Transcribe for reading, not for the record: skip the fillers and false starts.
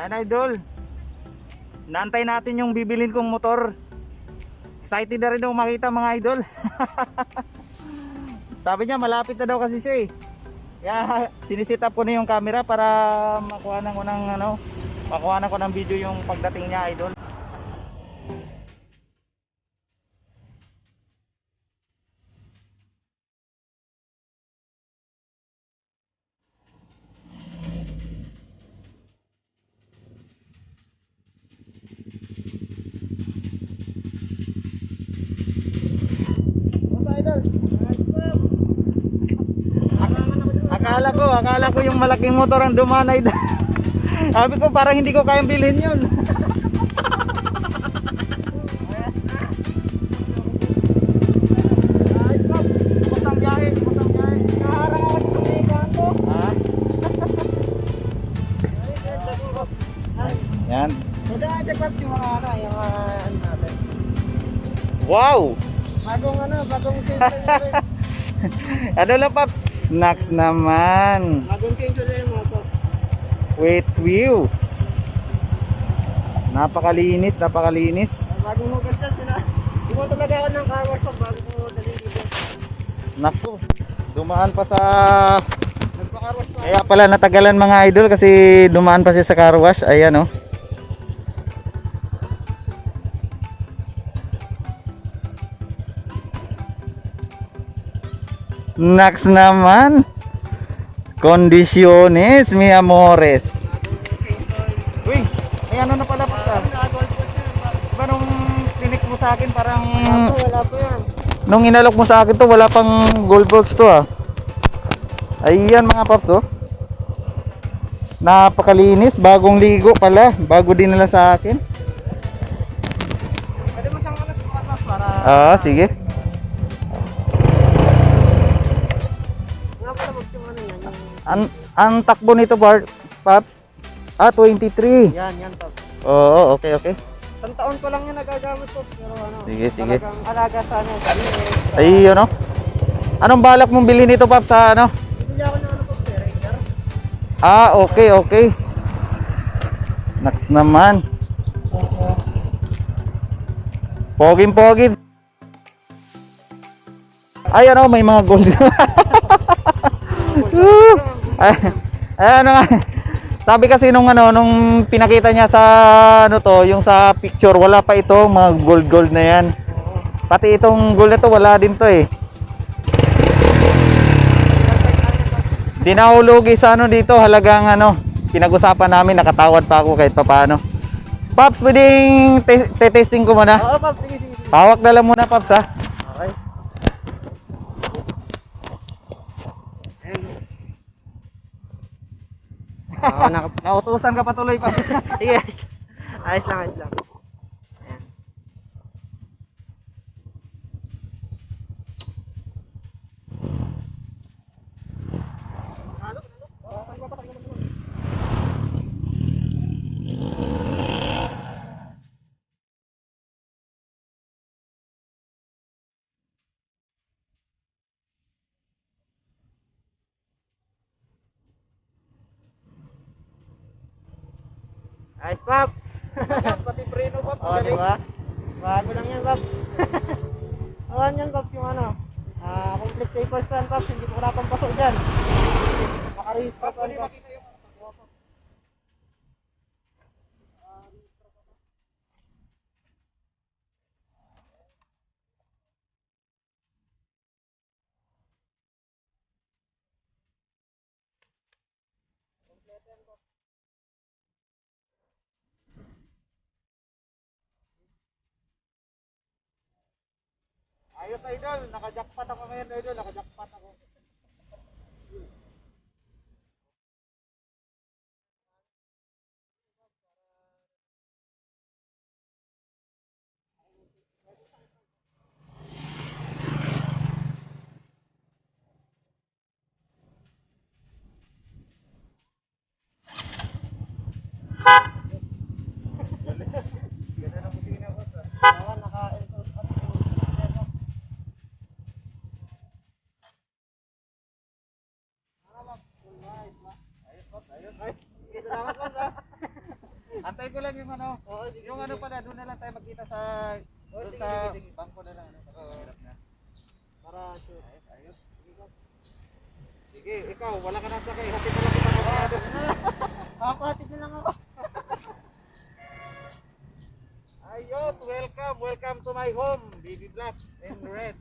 Ayan idol, naantay natin yung bibilin kong motor. Excited na rin ako makita mga idol. Sabi niya malapit na daw kasi siya eh. Kaya sinisit up ko na yung camera para makuha ko ng makuha ko ng video yung pagdating niya idol. Akala ko yung malaking motor ang dumanay. Sabi ko parang hindi ko kayang bilhin yun. Kumusta ang biyahe? Nakaharang ako sa kaibigan ko. Ha? Yan. Madaan Pops yung mga yung ano natin. Wow! Bagong cancel. Ano lang Pops? Nax naman. Bagong cancel yung mga Pops. Wait view. Napakalinis. Bagong hugas yan sila. Hindi mo talaga ako ng car wash pag bago ko dalhin dito. Naku. Dumaan pa sa... Nagpa-car wash pa. Kaya pala natagalan mga idol kasi dumaan pa siya sa car wash. Ayan oh. Nax naman. Condiciones, mi amores. Uy, may ano na pala pa. Diba nung tinik mo sa akin parang... Wala po yan. Nung inalok mo sa akin to wala pang gold bolts to ah. Ayan mga paps oh. Napakalinis, bagong ligo pala. Bago din nila sa akin. Pwede mo siyang alas para... Sige. Nga pala Pops yung ano yan. Ang takbo nito paps? 23. Yan Pops. Oo, okay. Isang taon ko lang yan nagagamit Pops. Pero ano, Sige. talagang alaga sa ano. Ay, ano? Anong balak mong bilhin nito paps sa ano? Bibili ako ng ano Pops, Ranger. Okay. Nax naman. Poging. Ay, ano, may mga gold. Ay, ano nga. Sabi kasi nung pinakita niya sa yung sa picture, wala pa itong mga gold na yan. Pati itong gold na to, wala din to eh. Di nahulugi sa dito, halagang pinag-usapan namin, nakatawad pa ako kahit papaano. Pops, pwedeng testing ko muna. Oo Pops, sige. Hawak na lang muna Pops ha. Okay. Nautusan ka patuloy Pops. Sige. Ayos lang. Ayan. Ayos Pops. Pati preno Pops. Oo, di ba? Bago lang yan Pops. Awan yan Pops yung complete papers pa yan Pops. Hindi ko wala pang pasok dyan. Makarehistro pa yan Pops. Ayos idol, naka-jackpot ako ngayon idol, naka-jackpot ako. Awan, naka-enforce at ayos Pops, ayos. Ay, salamat Pops ha. Antay ko lang yung ano. Oo, sige, Yung sige. ano pala, doon na lang tayo magkita sa doon sige, sa sige, sige. bangko na lang. Ano, Oo. hirap na. Para sure. Ayos. Sige, ikaw, wala ka nang sakay. Hatid na lang kita masyado. Kapatid na lang ako. Ayos, welcome to my home. Baby Black and Red.